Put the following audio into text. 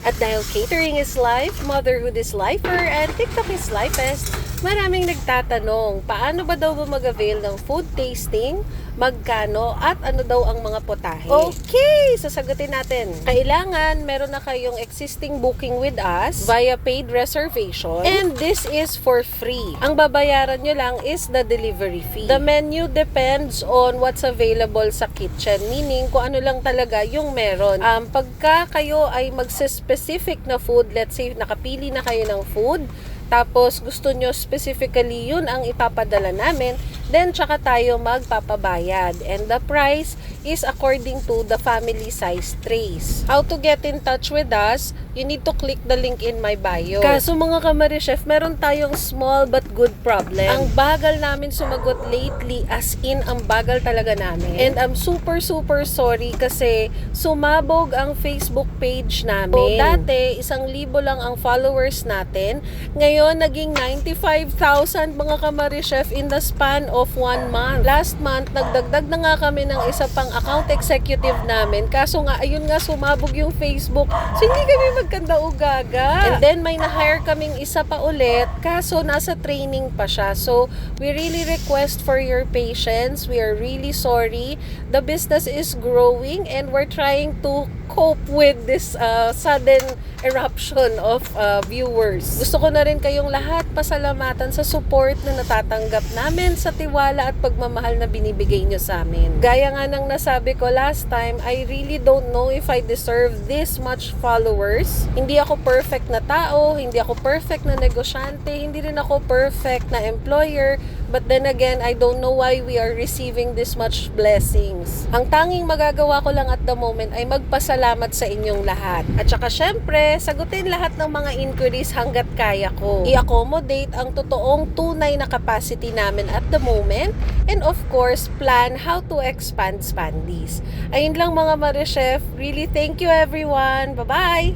At dahil catering is life, motherhood is lifer, and TikTok is lifest, maraming nagtatanong, paano ba daw mag-avail ng food tasting, magkano, at ano daw ang mga potahe? Okay, sasagutin natin. Kailangan meron na kayong existing booking with us via paid reservation, and this is for free. Ang babayaran nyo lang is the delivery fee. The menu depends on what's available sa kitchen, meaning kung ano lang talaga yung meron. Pagka kayo ay specific na food, let's say nakapili na kayo ng food, tapos gusto nyo specifically yun ang ipapadala namin, then tsaka tayo magpapabayad. And the price is according to the family size trays. How to get in touch with us? You need to click the link in my bio. Kaso mga Kamarichef, meron tayong small but good problem. Ang bagal namin sumagot lately, as in ang bagal talaga namin. And I'm super sorry kasi sumabog ang Facebook page namin. So, dati, 1,000 lang ang followers natin. Ngayon, naging 95,000 mga Kamarichef in the span of 1 month. Last month, nagdagdag na nga kami ng isa pang account executive namin. Kaso nga, ayun nga, sumabog yung Facebook. So, hindi kami magkanda ugaga. And then, may na-hire kaming isa pa ulit. Kaso, nasa training pa siya. So, we really request for your patience. We are really sorry. The business is growing and we're trying to cope with this sudden eruption of viewers. Gusto ko na rin kayong lahat pasalamatan sa support na natatanggap namin, sa tiwala at pagmamahal na binibigay nyo sa amin. Gaya nga ng nasabi ko last time, I really don't know if I deserve this much followers. Hindi ako perfect na tao, hindi ako perfect na negosyante, hindi rin ako perfect na employer, but then again, I don't know why we are receiving this much blessings. Ang tanging magagawa ko lang at the moment ay magpasalamat sa inyong lahat. At saka syempre, sagutin lahat ng mga inquiries hanggat kaya ko. I-accommodate ang totoong tunay na capacity namin at the moment, and of course, plan how to expand Spandies. Ayun lang mga Marichef. Really, thank you everyone. Bye-bye!